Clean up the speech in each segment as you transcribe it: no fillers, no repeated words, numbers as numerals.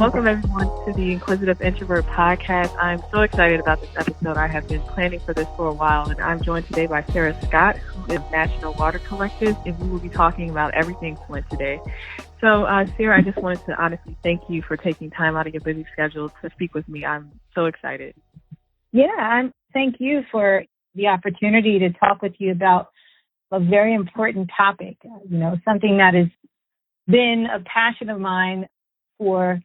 Welcome, everyone, to the Inquisitive Introvert podcast. I'm so excited about this episode. I have been planning for this for a while, and I'm joined today by Syrah Scott, who is National Water Collective, and we will be talking about everything Flint today. So, Syrah, I just wanted to honestly thank you for taking time out of your busy schedule to speak with me. I'm so excited. Yeah, thank you for the opportunity to talk with you about a very important topic, something that has been a passion of mine for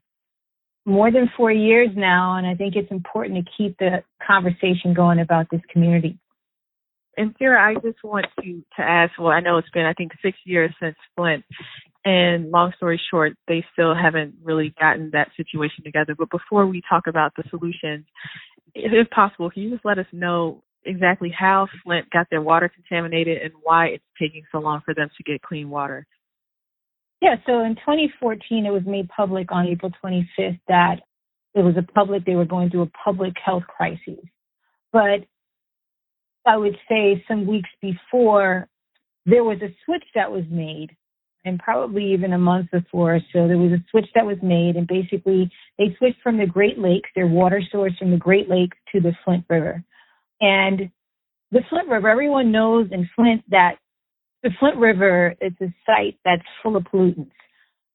more than 4 years now, and I think it's important to keep the conversation going about this community. And Syrah, I just want to ask, I know it's been, 6 years since Flint, and long story short, they still haven't really gotten that situation together. But before we talk about the solutions, if possible, can you just let us know exactly how Flint got their water contaminated and why it's taking so long for them to get clean water? Yeah, so in 2014, it was made public on April 25th that they were going through a public health crisis. But I would say some weeks before, there was a switch that was made, and probably even a month before. So there was a switch that was made, and basically they switched from the Great Lakes, their water source from the Great Lakes, to the Flint River. And the Flint River, everyone knows in Flint that the Flint River is a site that's full of pollutants.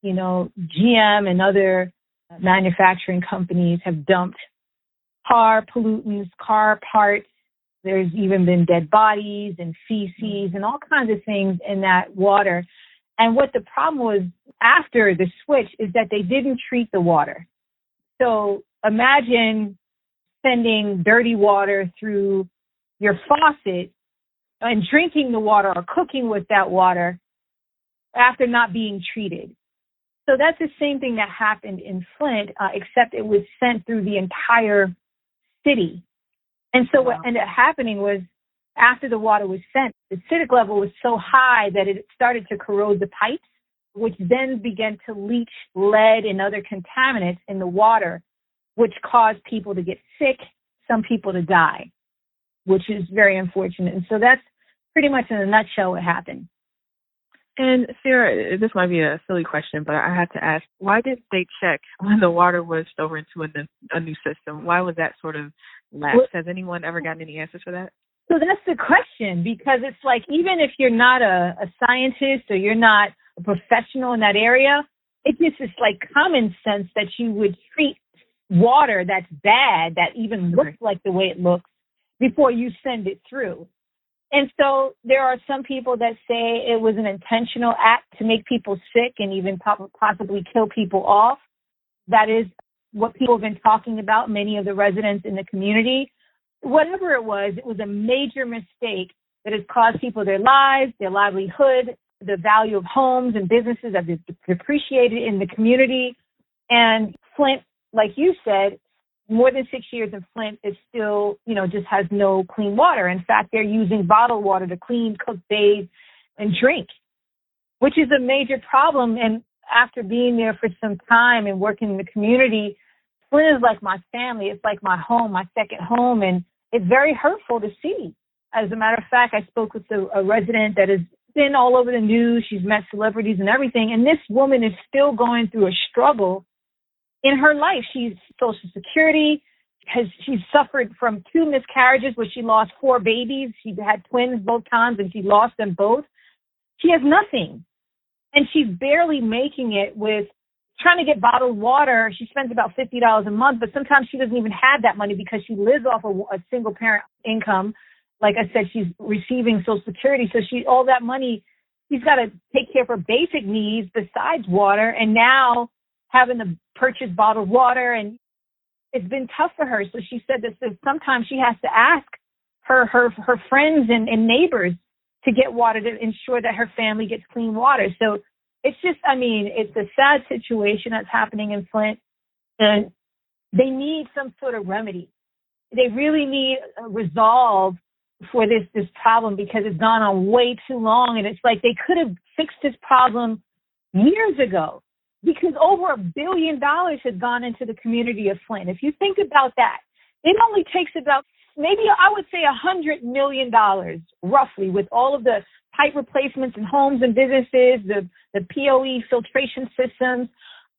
GM and other manufacturing companies have dumped car pollutants, car parts. There's even been dead bodies and feces and all kinds of things in that water. And what the problem was after the switch is that they didn't treat the water. So imagine sending dirty water through your faucet and drinking the water or cooking with that water after not being treated. So that's the same thing that happened in Flint, except it was sent through the entire city. And so what ended up happening was after the water was sent, the acidic level was so high that it started to corrode the pipes, which then began to leach lead and other contaminants in the water, which caused people to get sick, some people to die, which is very unfortunate. And so that's pretty much in a nutshell what happened. And Syrah, this might be a silly question, but I have to ask, why didn't they check when the water was over into a new system? Why was that sort of lapsed? Has anyone ever gotten any answers for that? So that's the question, because it's like, even if you're not a scientist or you're not a professional in that area, it just is like common sense that you would treat water that's bad, that even looks like the way it looks, before you send it through. And so there are some people that say it was an intentional act to make people sick and even possibly kill people off. That is what people have been talking about, many of the residents in the community. Whatever it was a major mistake that has caused people their lives, their livelihood, the value of homes and businesses have depreciated in the community. And Flint, like you said, more than 6 years in Flint is still, just has no clean water. In fact, they're using bottled water to clean, cook, bathe, and drink, which is a major problem. And after being there for some time and working in the community, Flint is like my family. It's like my home, my second home, and it's very hurtful to see. As a matter of fact, I spoke with a resident that has been all over the news. She's met celebrities and everything, and this woman is still going through a struggle in her life. She's Social Security. She's suffered from 2 miscarriages where she lost 4 babies. She had twins both times, and she lost them both. She has nothing, and she's barely making it with trying to get bottled water. She spends about $50 a month, but sometimes she doesn't even have that money because she lives off a single parent income. Like I said, she's receiving Social Security. So all that money, she's got to take care of her basic needs besides water, and now having to purchase bottled water, and it's been tough for her. So she said that sometimes she has to ask her friends and neighbors to get water to ensure that her family gets clean water. So it's just, it's a sad situation that's happening in Flint, and they need some sort of remedy. They really need a resolve for this problem, because it's gone on way too long, and it's like they could have fixed this problem years ago, because over $1 billion has gone into the community of Flint. If you think about that, it only takes about, maybe I would say $100 million roughly, with all of the pipe replacements in homes and businesses, the POE filtration systems,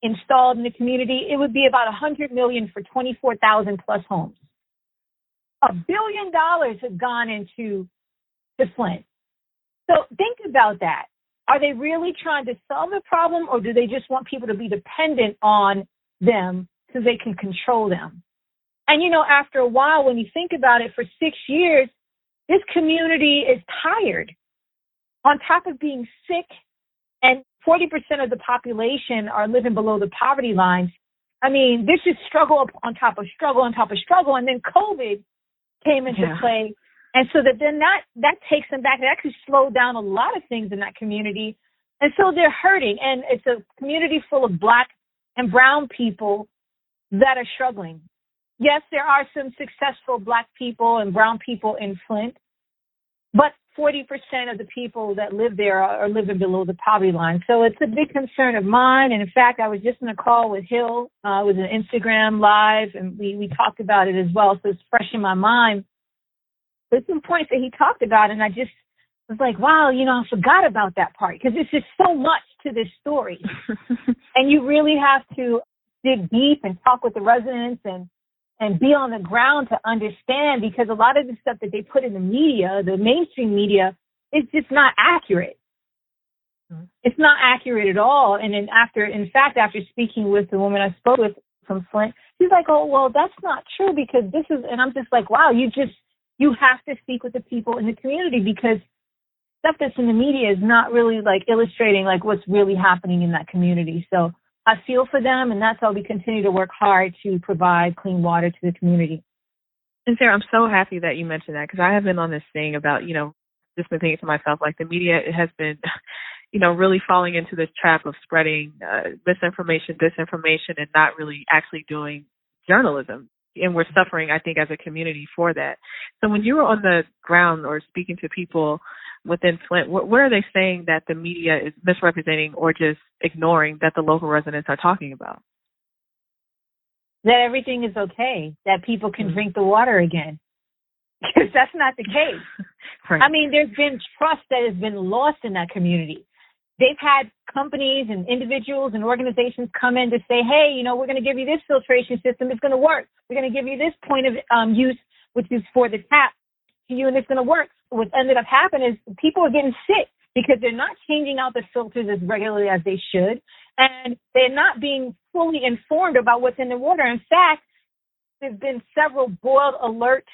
installed in the community, it would be about $100 million for 24,000 plus homes. $1 billion has gone into Flint. So think about that. Are they really trying to solve the problem, or do they just want people to be dependent on them so they can control them? And, after a while, when you think about it, for 6 years, this community is tired. On top of being sick, and 40% of the population are living below the poverty line. I mean, this is struggle on top of struggle on top of struggle. And then COVID came into play. And so that takes them back. It actually slowed down a lot of things in that community. And so they're hurting. And it's a community full of Black and brown people that are struggling. Yes, there are some successful Black people and brown people in Flint, but 40% of the people that live there are living below the poverty line. So it's a big concern of mine. And in fact, I was just in a call with Hill. It was an Instagram Live, and we talked about it as well. So it's fresh in my mind. There's some points that he talked about, and I just was like, wow, I forgot about that part, because there's just so much to this story. And you really have to dig deep and talk with the residents and be on the ground to understand, because a lot of the stuff that they put in the media, the mainstream media, is just not accurate. It's not accurate at all. And then after speaking with the woman I spoke with from Flint, she's like, oh, well, that's not true, because this is, and I'm just like, wow, you have to speak with the people in the community, because stuff that's in the media is not really illustrating what's really happening in that community. So I feel for them, and that's why we continue to work hard to provide clean water to the community. And Syrah, I'm so happy that you mentioned that, because I have been on this thing about, just been thinking to myself, the media has been, really falling into this trap of spreading misinformation, disinformation, and not really actually doing journalism. And we're suffering, I think, as a community for that. So when you were on the ground or speaking to people within Flint, what are they saying that the media is misrepresenting or just ignoring that the local residents are talking about? That everything is okay, that people can drink the water again. Because that's not the case. Right. I mean, there's been trust that has been lost in that community. They've had companies and individuals and organizations come in to say, hey, we're going to give you this filtration system. It's going to work. We're going to give you this point of use, which is for the tap to you, and it's going to work. What ended up happening is people are getting sick because they're not changing out the filters as regularly as they should, and they're not being fully informed about what's in the water. In fact, there's been several boiled alert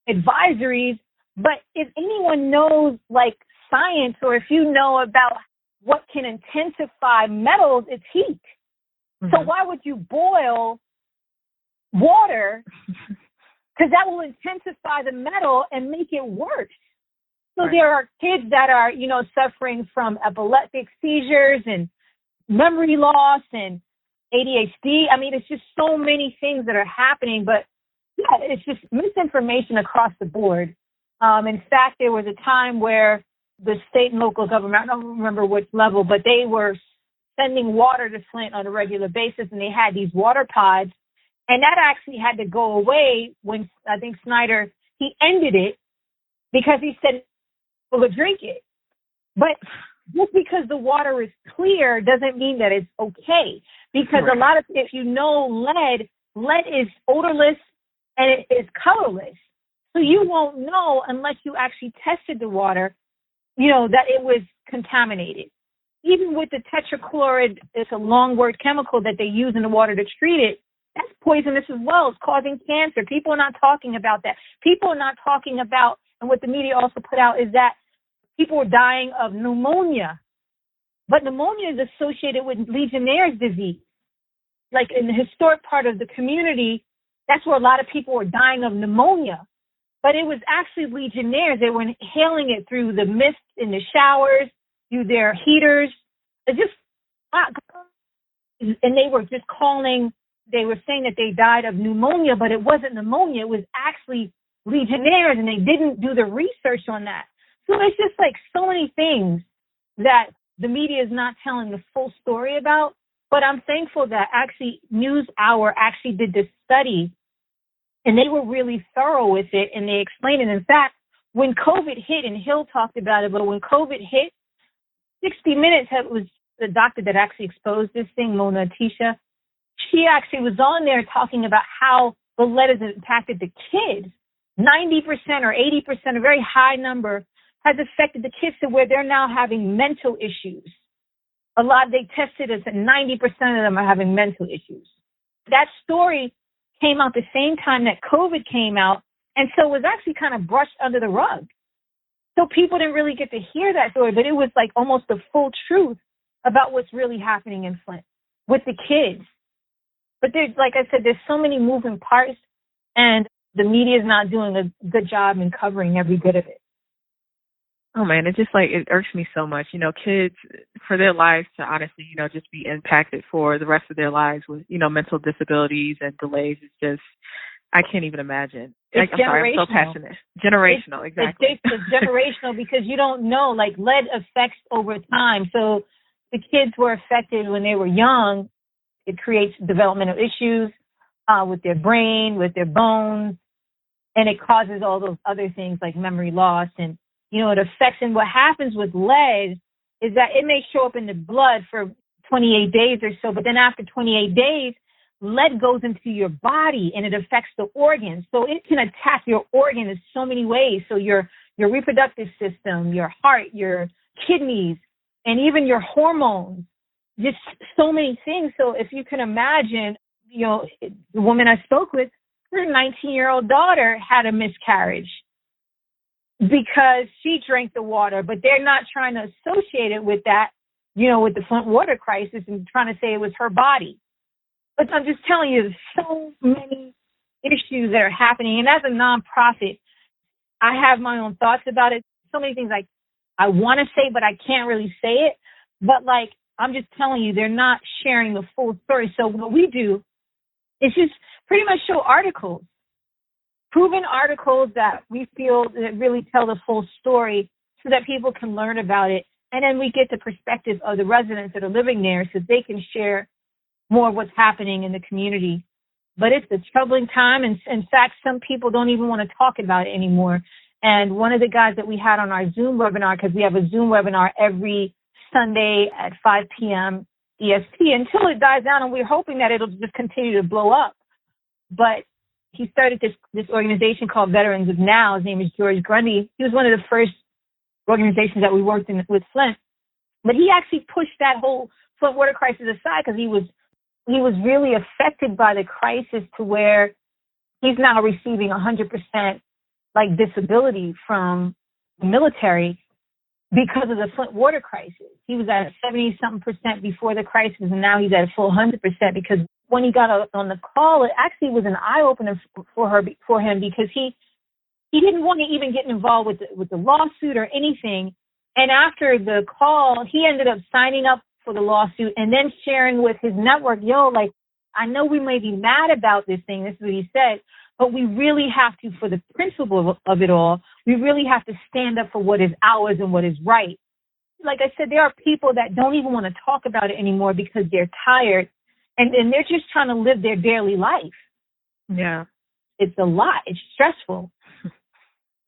advisories, but if anyone knows science, or if you know about what can intensify metals, it's heat. Mm-hmm. So why would you boil water? Because that will intensify the metal and make it worse. So there are kids that are, suffering from epileptic seizures and memory loss and ADHD. I mean, it's just so many things that are happening. But yeah, it's just misinformation across the board. In fact, there was a time where the state and local government, I don't remember which level, but they were sending water to Flint on a regular basis, and they had these water pods. And that actually had to go away when I think Snyder, he ended it because he said, well, we'll drink it. But just because the water is clear doesn't mean that it's okay. Because a lot of, if you know lead is odorless and it is colorless. So you won't know unless you actually tested the water, that it was contaminated. Even with the tetrachloride, it's a long word chemical that they use in the water to treat it. That's poisonous as well. It's causing cancer. People are not talking about that. People are not talking about, and what the media also put out is that people are dying of pneumonia. But pneumonia is associated with Legionnaire's disease. In the historic part of the community, that's where a lot of people were dying of pneumonia. But it was actually Legionnaires. They were inhaling it through the mist in the showers, through their heaters. And they were just they were saying that they died of pneumonia, but it wasn't pneumonia. It was actually Legionnaires, and they didn't do the research on that. So it's just so many things that the media is not telling the full story about. But I'm thankful that actually NewsHour actually did this study, and they were really thorough with it, and they explained it. In fact, when COVID hit, and Hill talked about it, but when COVID hit, 60 Minutes was the doctor that actually exposed this thing, Mona Tisha, she actually was on there talking about how the lead has impacted the kids. 90% or 80%, a very high number, has affected the kids to where they're now having mental issues. They tested us and 90% of them are having mental issues. That story came out the same time that COVID came out, and so it was actually kind of brushed under the rug. So people didn't really get to hear that story, but it was like almost the full truth about what's really happening in Flint with the kids. But there's, like I said, there's so many moving parts, and the media is not doing a good job in covering every bit of it. Oh man, it irks me so much. Kids, for their lives to honestly, just be impacted for the rest of their lives with, mental disabilities and delays. It's just, I can't even imagine. It's I'm sorry, I'm so passionate. Generational, exactly. It's generational because you don't know, like lead affects over time. So the kids were affected when they were young. It creates developmental issues with their brain, with their bones, and it causes all those other things like memory loss. And, it affects, and what happens with lead is that it may show up in the blood for 28 days or so, but then after 28 days, lead goes into your body and it affects the organs. So it can attack your organ in so many ways. So your reproductive system, your heart, your kidneys, and even your hormones, just so many things. So if you can imagine, the woman I spoke with, her 19-year-old daughter had a miscarriage because she drank the water, but they're not trying to associate it with that, with the Flint Water Crisis and trying to say it was her body. But I'm just telling you, there's so many issues that are happening. And as a nonprofit, I have my own thoughts about it. So many things I want to say, but I can't really say it. But I'm just telling you, they're not sharing the full story. So what we do is just pretty much show articles, proven articles that we feel that really tell the full story so that people can learn about it. And then we get the perspective of the residents that are living there so they can share more of what's happening in the community. But it's a troubling time. And in fact, some people don't even want to talk about it anymore. And one of the guys that we had on our Zoom webinar, because we have a Zoom webinar every Sunday at 5 p.m. EST until it dies down, and we're hoping that it'll just continue to blow up. But he started this organization called Veterans of Now. His name is George Grundy. He was one of the first organizations that we worked in with Flint. But he actually pushed that whole Flint Water Crisis aside because he was really affected by the crisis to where he's now receiving 100% disability from the military because of the Flint Water Crisis. He was at 70-something% before the crisis, and now he's at a full 100% because when he got on the call, it actually was an eye-opener for him because he didn't want to even get involved with the lawsuit or anything. And after the call, he ended up signing up for the lawsuit and then sharing with his network, I know we may be mad about this thing, this is what he said, but we really have to, for the principle of it all, we really have to stand up for what is ours and what is right. Like I said, there are people that don't even want to talk about it anymore because they're tired and they're just trying to live their daily life. Yeah. It's a lot. It's stressful.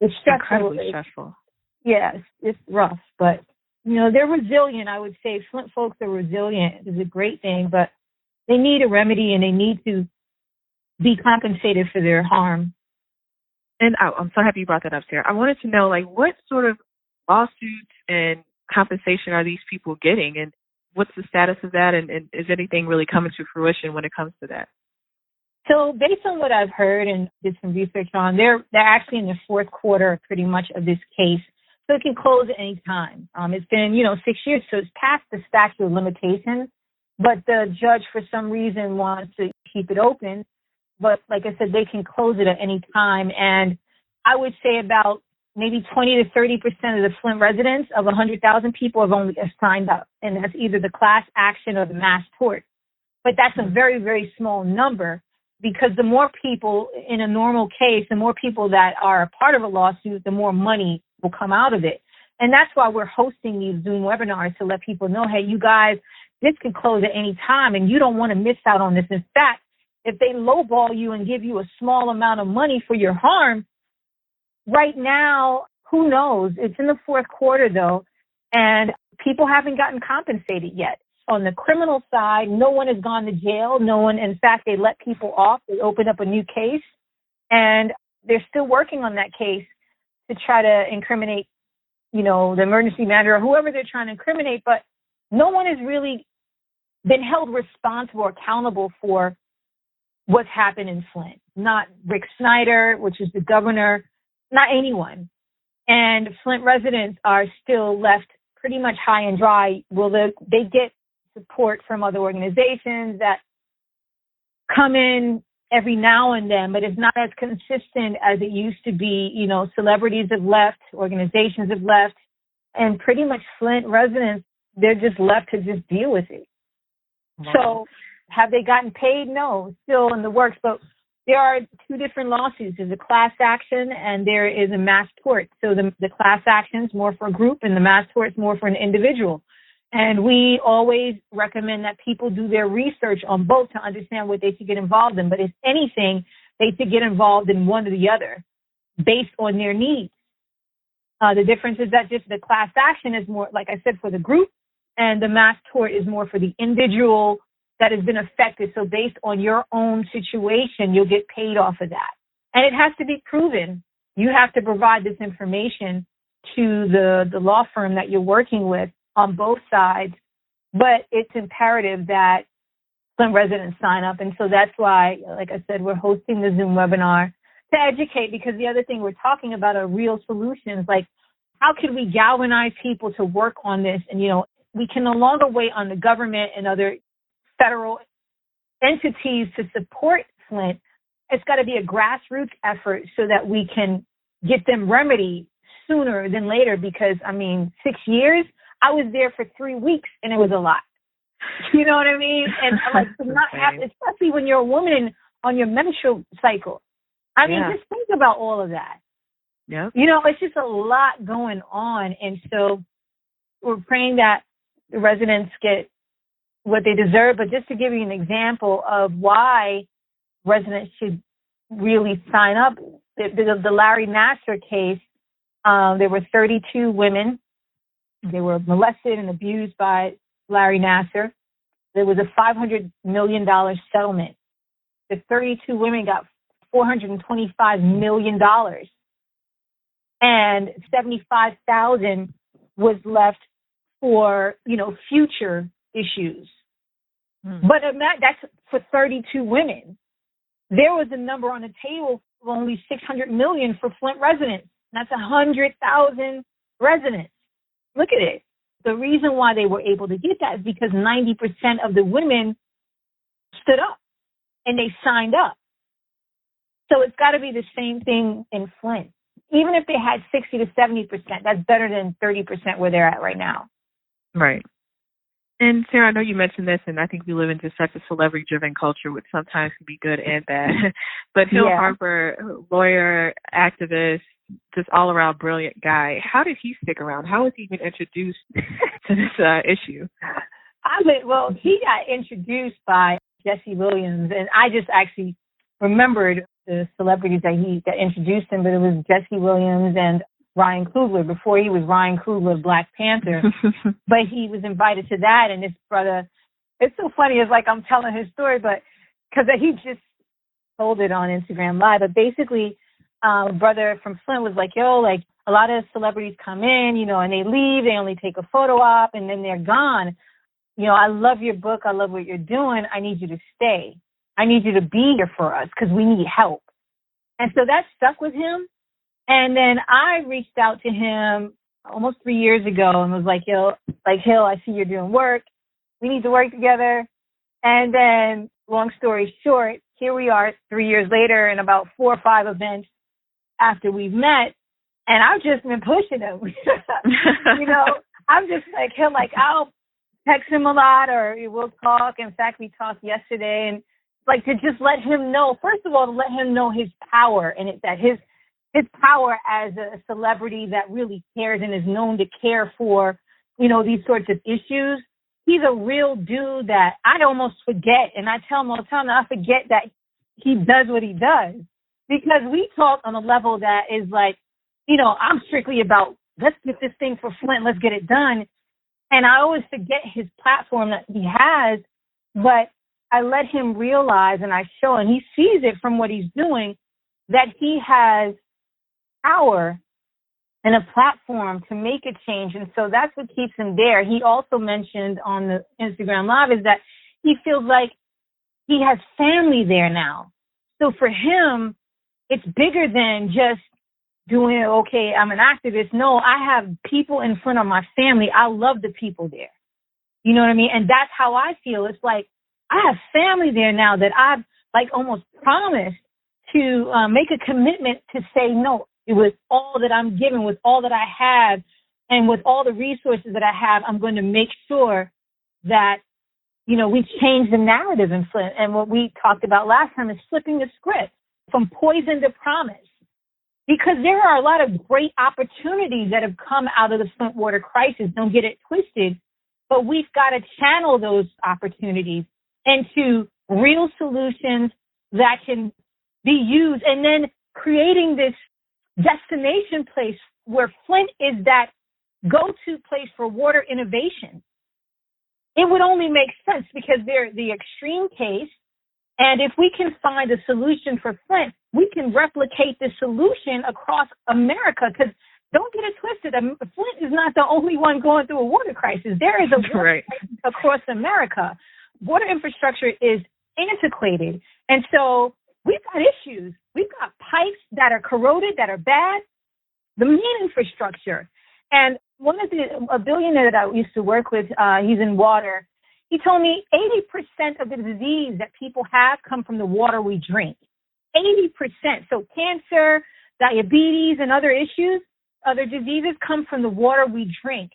It's stressful. Incredibly stressful. Yes, it's rough, but they're resilient, I would say. Flint folks are resilient. It's a great thing, but they need a remedy and they need to be compensated for their harm. And I'm so happy you brought that up, Syrah. I wanted to know, what sort of lawsuits and compensation are these people getting, and what's the status of that, and is anything really coming to fruition when it comes to that? So based on what I've heard and did some research on, they're actually in the fourth quarter pretty much of this case. So it can close at any time. It's been, 6 years, so it's past the statute of limitations. But the judge, for some reason, wants to keep it open. But like I said, they can close it at any time. And I would say about maybe 20 to 30% of the Flint residents of 100,000 people have only signed up. And that's either the class action or the mass tort. But that's a very, very small number because the more people in a normal case, the more people that are a part of a lawsuit, the more money will come out of it. And that's why we're hosting these Zoom webinars to let people know, hey, you guys, this can close at any time and you don't want to miss out on this. In fact, if they lowball you and give you a small amount of money for your harm, right now, who knows? It's in the fourth quarter, though, and people haven't gotten compensated yet. On the criminal side, no one has gone to jail. No one, in fact, they let people off. They opened up a new case, and they're still working on that case to try to incriminate, the emergency manager or whoever they're trying to incriminate. But no one has really been held responsible or accountable for what's happened in Flint. Not Rick Snyder, which is the governor, not anyone. And Flint residents are still left pretty much high and dry. Well, they get support from other organizations that come in every now and then, but it's not as consistent as it used to be. Celebrities have left, organizations have left, and pretty much Flint residents, they're just left to just deal with it. Wow. So have they gotten paid? No, still in the works, but there are two different lawsuits. There's a class action and there is a mass tort. So the class action is more for a group and the mass tort is more for an individual. And we always recommend that people do their research on both to understand what they should get involved in. But if anything, they should get involved in one or the other based on their needs. The difference is that just the class action is more, like I said, for the group, and the mass tort is more for the individual that has been affected. So based on your own situation, you'll get paid off of that. And it has to be proven. You have to provide this information to the law firm that you're working with on both sides. But it's imperative that Flint residents sign up. And so that's why, like I said, we're hosting the Zoom webinar to educate, because the other thing we're talking about are real solutions. Like, how can we galvanize people to work on this? And, we can no longer wait on the government and other federal entities to support Flint. It's got to be a grassroots effort so that we can get them remedy sooner than later, because, 6 years, I was there for 3 weeks and it was a lot. You know what I mean? And to not have, especially when you're a woman on your menstrual cycle. Just think about all of that. Yeah. It's just a lot going on. And so we're praying that the residents get what they deserve. But just to give you an example of why residents should really sign up, the Larry Nassar case, there were 32 women. They were molested and abused by Larry Nassar. There was a $500 million settlement. The 32 women got $425 million. And $75,000 was left for, future issues. But that's for 32 women. There was a number on the table of only $600 million for Flint residents. That's 100,000 residents. Look at it. The reason why they were able to get that is because 90% of the women stood up and they signed up. So it's got to be the same thing in Flint. Even if they had 60 to 70%, that's better than 30% where they're at right now. Right. And Syrah, I know you mentioned this, and I think we live in just such a celebrity-driven culture, which sometimes can be good and bad. But Hill Harper, lawyer, activist, just all-around brilliant guy. How did he stick around? How was he even introduced to this issue? He got introduced by Jesse Williams, and I just actually remembered the celebrities that introduced him, but it was Jesse Williams and Ryan Coogler before he was Ryan Coogler of Black Panther. But he was invited to that, and his brother, it's so funny, it's like I'm telling his story, but because he just told it on Instagram Live. But basically, brother from Flint was like, a lot of celebrities come in, and they leave, they only take a photo op, and then they're gone. I love your book, I love what you're doing, I need you to stay. I need you to be here for us because we need help. And so that stuck with him. And then I reached out to him almost 3 years ago and was like, Hill, I see you're doing work. We need to work together. And then, long story short, here we are 3 years later and about 4 or 5 events after we've met. And I've just been pushing him. I'm just like, Hill, I'll text him a lot or we'll talk. In fact, we talked yesterday, and to just let him know, first of all, to let him know his power, and that his power as a celebrity that really cares and is known to care for, these sorts of issues. He's a real dude that I almost forget, and I tell him all the time that I forget that he does what he does, because we talk on a level that is I'm strictly about, let's get this thing for Flint, let's get it done. And I always forget his platform that he has, but I let him realize, and I show, and he sees it from what he's doing, that he has power and a platform to make a change. And so that's what keeps him there. He also mentioned on the Instagram Live is that he feels like he has family there now. So for him, it's bigger than just doing, okay, I'm an activist. No, I have people in front of my family. I love the people there. You know what I mean? And that's how I feel. It's like I have family there now that I've like almost promised to make a commitment to say no. With all that I'm given, with all that I have, and with all the resources that I have, I'm going to make sure that, you know, we change the narrative in Flint. And what we talked about last time is flipping the script from poison to promise. Because there are a lot of great opportunities that have come out of the Flint Water Crisis. Don't get it twisted. But we've got to channel those opportunities into real solutions that can be used, and then creating this destination place where Flint is that go-to place for water innovation. It would only make sense because they're the extreme case. And if we can find a solution for Flint, we can replicate the solution across America. Because don't get it twisted, Flint is not the only one going through a water crisis. There is a water crisis across America. Water infrastructure is antiquated. And so we've got issues. We've got pipes that are corroded, that are bad, the main infrastructure. And a billionaire that I used to work with, he's in water, he told me 80% of the disease that people have come from the water we drink. 80%. So cancer, diabetes, and other issues, other diseases come from the water we drink.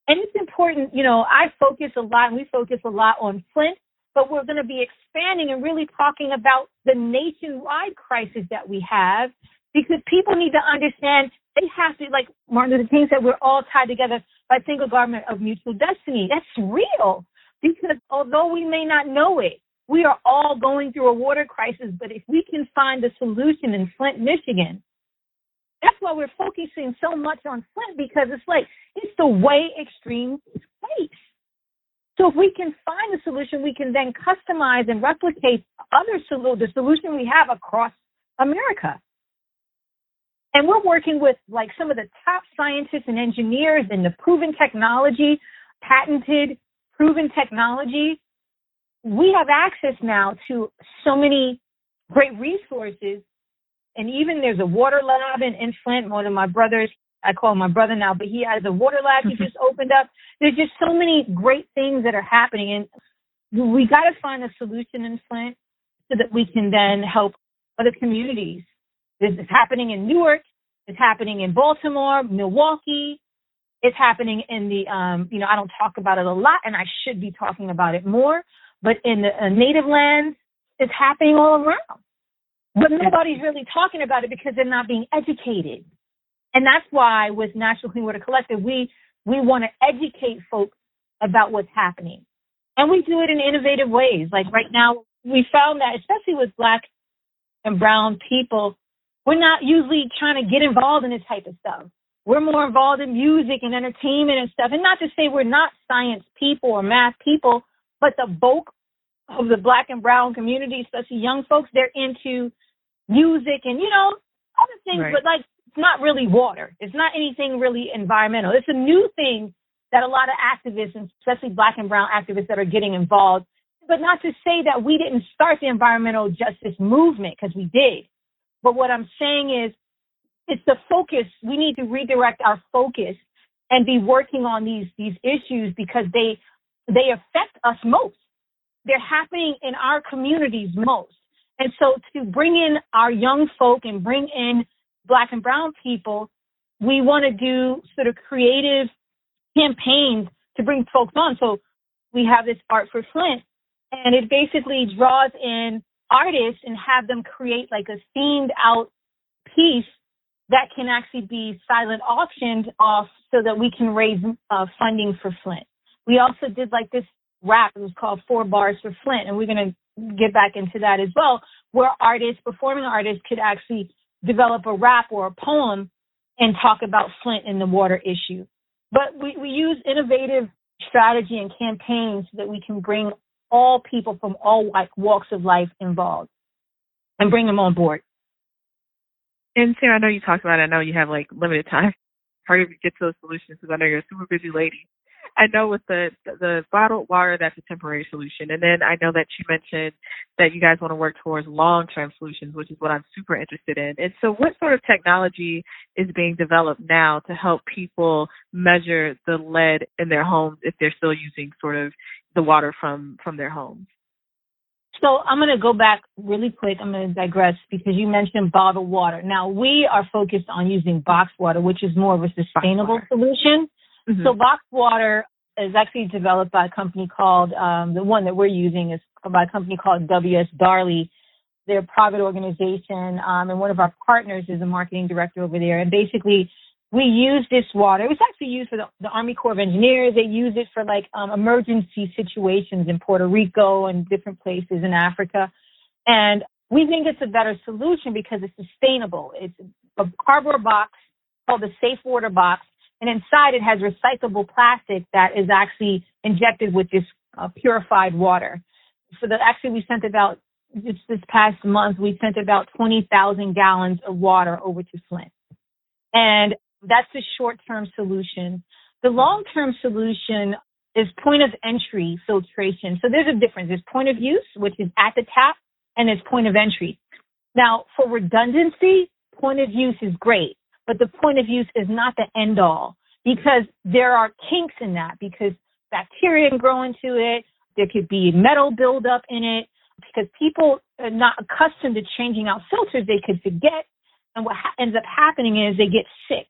And it's important, you know, I focus a lot, and we focus a lot on Flint, but we're going to be expanding and really talking about the nationwide crisis that we have, because people need to understand they have to, like Martin Luther King said, we're all tied together by a single garment of mutual destiny. That's real, because although we may not know it, we are all going through a water crisis. But if we can find a solution in Flint, Michigan, that's why we're focusing so much on Flint, because it's like, it's the way extreme place. So if we can find a solution, we can then customize and replicate the solution we have across America. And we're working with like some of the top scientists and engineers in the proven technology, patented, proven technology. We have access now to so many great resources. And even there's a water lab in Flint. One of my brothers, I call him my brother now, but he has a water lab he just opened up. There's just so many great things that are happening. And we got to find a solution in Flint so that we can then help other communities. This is happening in Newark. It's happening in Baltimore, Milwaukee. It's happening in the, I don't talk about it a lot, and I should be talking about it more. But in the native lands, it's happening all around. But nobody's really talking about it because they're not being educated. And that's why with National Clean Water Collective, we want to educate folks about what's happening. And we do it in innovative ways. Like right now, we found that, especially with Black and brown people, we're not usually trying to get involved in this type of stuff. We're more involved in music and entertainment and stuff. And not to say we're not science people or math people, but the bulk of the Black and brown community, especially young folks, they're into music and, other things, right. But like, it's not really water. It's not anything really environmental. It's a new thing that a lot of activists, and especially Black and brown activists, that are getting involved. But not to say that we didn't start the environmental justice movement, because we did. But what I'm saying is, it's the focus. We need to redirect our focus and be working on these issues, because they affect us most. They're happening in our communities most. And so to bring in our young folk and bring in Black and brown people, we want to do sort of creative campaigns to bring folks on. So we have this Art for Flint, and it basically draws in artists and have them create like a themed out piece that can actually be silent auctioned off so that we can raise funding for Flint. We also did like this rap. It was called 4 Bars for Flint, and we're going to get back into that as well, where performing artists could actually develop a rap or a poem and talk about Flint and the water issue. But we use innovative strategy and campaigns so that we can bring all people from all walks of life involved and bring them on board. And Syrah, I know you talked about it. I know you have like limited time. Hard to get to those solutions because I know you're a super busy lady. I know with the bottled water, that's a temporary solution. And then I know that you mentioned that you guys want to work towards long-term solutions, which is what I'm super interested in. And so what sort of technology is being developed now to help people measure the lead in their homes if they're still using sort of the water from their homes? So I'm going to go back really quick. I'm going to digress because you mentioned bottled water. Now, we are focused on using boxed water, which is more of a sustainable solution. Mm-hmm. So boxed water is actually developed by a company called, the one that we're using is by a company called W.S. Darley. They're a private organization, and one of our partners is a marketing director over there. And basically, we use this water. It was actually used for the Army Corps of Engineers. They use it for like emergency situations in Puerto Rico and different places in Africa. And we think it's a better solution because it's sustainable. It's a cardboard box called the Safe Water Box. And inside it has recyclable plastic that is actually injected with this purified water. So that actually we sent about, just this past month, we sent about 20,000 gallons of water over to Flint. And that's the short-term solution. The long-term solution is point of entry filtration. So there's a difference. There's point of use, which is at the tap, and there's point of entry. Now, for redundancy, point of use is great, but the point of use is not the end all because there are kinks in that because bacteria can grow into it. There could be metal buildup in it because people are not accustomed to changing out filters. They could forget. And what ends up happening is they get sick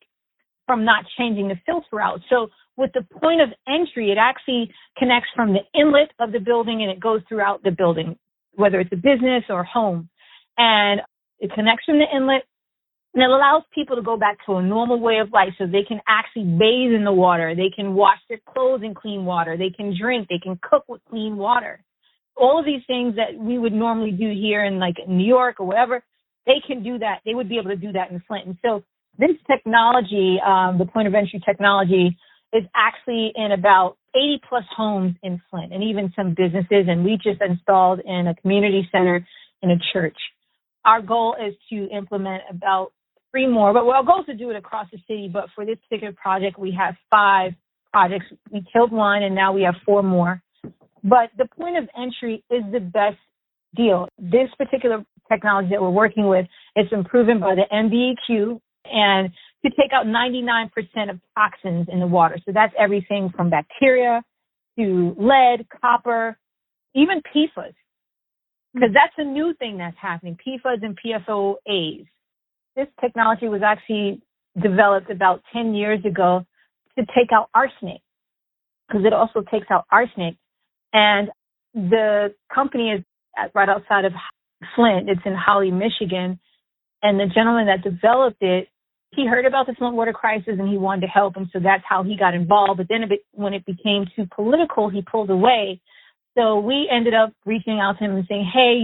from not changing the filter out. So with the point of entry, it actually connects from the inlet of the building and it goes throughout the building, whether it's a business or home. And it connects from the inlet and it allows people to go back to a normal way of life so they can actually bathe in the water. They can wash their clothes in clean water. They can drink. They can cook with clean water. All of these things that we would normally do here in like New York or wherever, they can do that. They would be able to do that in Flint. And so this technology, the point of entry technology, is actually in about 80 plus homes in Flint and even some businesses. And we just installed in a community center in a church. Our goal is to implement about 3 more, but our goal is to do it across the city. But for this particular project, we have 5 projects. We killed 1 and now we have 4 more. But the point of entry is the best deal. This particular technology that we're working with is been proven by the MBEQ and to take out 99% of toxins in the water. So that's everything from bacteria to lead, copper, even PFAS, because that's a new thing that's happening, PFAS and PFOAs. This technology was actually developed about 10 years ago to take out arsenic, because it also takes out arsenic. And the company is right outside of Flint. It's in Holly, Michigan. And the gentleman that developed it, he heard about the Flint Water Crisis and he wanted to help. And so that's how he got involved. But then when it became too political, he pulled away. So we ended up reaching out to him and saying, hey,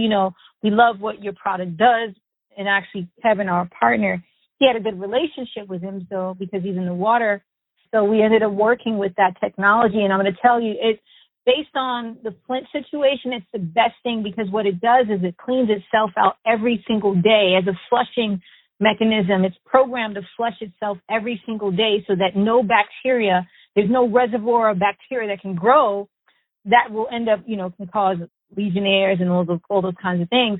we love what your product does. And actually, Kevin, our partner, he had a good relationship with him, so because he's in the water. So we ended up working with that technology. And I'm going to tell you, it's based on the Flint situation, it's the best thing because what it does is it cleans itself out every single day as a flushing mechanism. It's programmed to flush itself every single day so that no bacteria, there's no reservoir of bacteria that can grow that will end up, can cause legionnaires and all those kinds of things.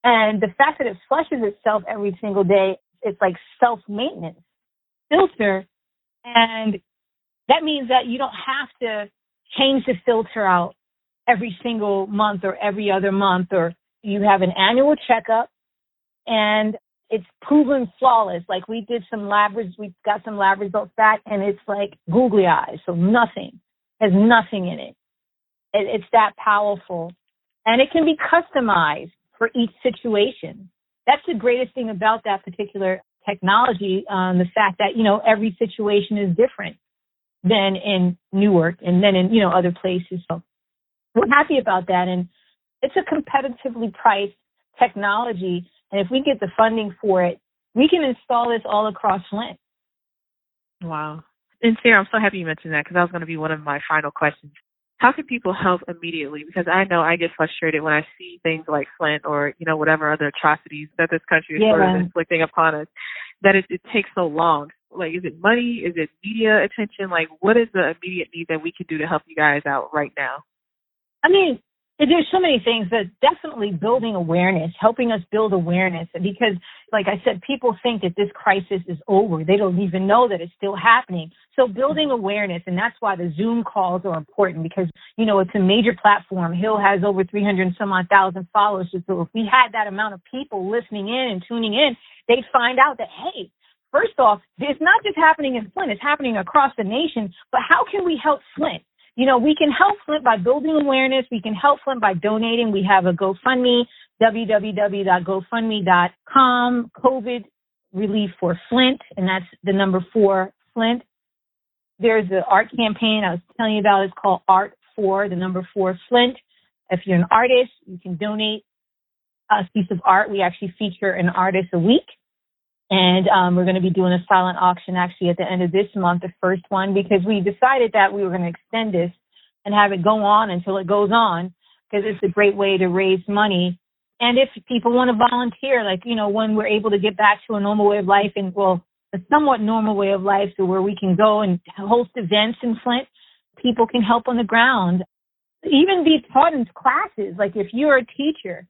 And the fact that it flushes itself every single day, it's like self-maintenance filter. And that means that you don't have to change the filter out every single month or every other month, or you have an annual checkup and it's proven flawless. Like we got some lab results back and it's like googly eyes. So has nothing in it. It's that powerful and it can be customized for each situation. That's the greatest thing about that particular technology. The fact that, every situation is different than in Newark and then in, other places. So we're happy about that. And it's a competitively priced technology. And if we get the funding for it, we can install this all across Flint. Wow. And Syrah, I'm so happy you mentioned that because that was going to be one of my final questions. How can people help immediately? Because I know I get frustrated when I see things like Flint or, whatever other atrocities that this country is sort of inflicting upon us, that it takes so long. Like, is it money? Is it media attention? Like, what is the immediate need that we can do to help you guys out right now? I mean, there's so many things, but definitely building awareness, helping us build awareness. Because, like I said, people think that this crisis is over. They don't even know that it's still happening. So building awareness, and that's why the Zoom calls are important because, it's a major platform. Hill has over 300 and some odd thousand followers. So if we had that amount of people listening in and tuning in, they'd find out that, hey, first off, it's not just happening in Flint, it's happening across the nation. But how can we help Flint? We can help Flint by building awareness. We can help Flint by donating. We have a GoFundMe, www.gofundme.com, COVID Relief for Flint, and that's the number 4, Flint. There's the art campaign I was telling you about. It's called Art for, the number 4, Flint. If you're an artist, you can donate a piece of art. We actually feature an artist a week. And we're going to be doing a silent auction actually at the end of this month, the first one, because we decided that we were going to extend this and have it go on until it goes on, because it's a great way to raise money. And if people want to volunteer, when we're able to get back to a normal way of life and, a somewhat normal way of life, so where we can go and host events in Flint, people can help on the ground, even be taught in classes. Like if you're a teacher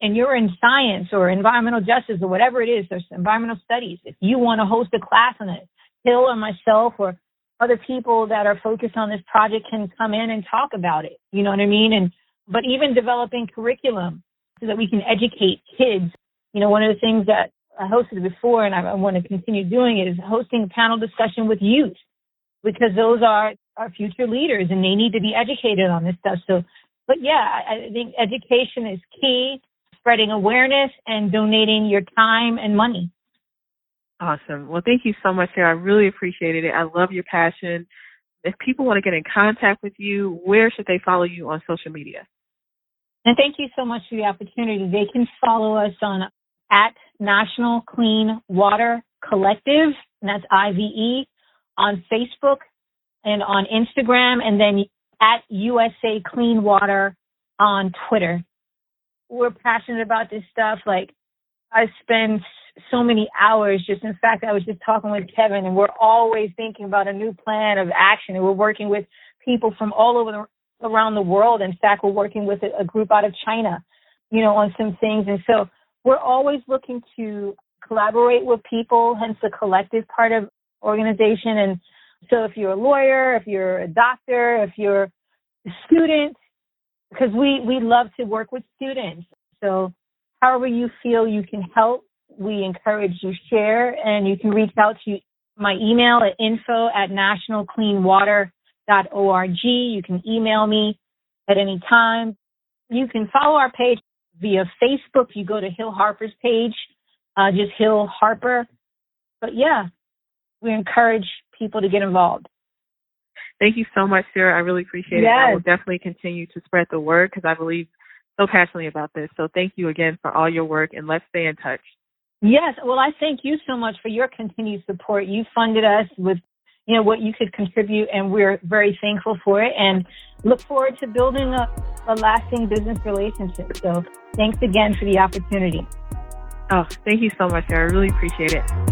and you're in science or environmental justice or whatever it is, there's environmental studies. If you want to host a class on it, Hill or myself or other people that are focused on this project can come in and talk about it. You know what I mean? But even developing curriculum so that we can educate kids. One of the things that I hosted before and I want to continue doing is hosting a panel discussion with youth, because those are our future leaders and they need to be educated on this stuff. But yeah, I think education is key. Spreading awareness and donating your time and money. Awesome. Well, thank you so much, Syrah. I really appreciated it. I love your passion. If people want to get in contact with you, where should they follow you on social media? And thank you so much for the opportunity. They can follow us on at National Clean Water Collective, and that's IVE, on Facebook and on Instagram, and then at USA Clean Water on Twitter. We're passionate about this stuff. Like, I spend so many hours in fact, I was just talking with Kevin, and we're always thinking about a new plan of action. And we're working with people from all over around the world. In fact, we're working with a group out of China, on some things. And so we're always looking to collaborate with people, hence the collective part of organization. And so if you're a lawyer, if you're a doctor, if you're a student, because we love to work with students. So however you feel you can help, we encourage you share, and you can reach out to my email at info@nationalcleanwater.org. You can email me at any time. You can follow our page via Facebook. You go to Hill Harper's page, just Hill Harper. But yeah, we encourage people to get involved. Thank you so much, Syrah. I really appreciate it. I will definitely continue to spread the word because I believe so passionately about this. So thank you again for all your work, and let's stay in touch. Yes. Well, I thank you so much for your continued support. You funded us with, what you could contribute, and we're very thankful for it and look forward to building a lasting business relationship. So thanks again for the opportunity. Oh, thank you so much, Syrah. I really appreciate it.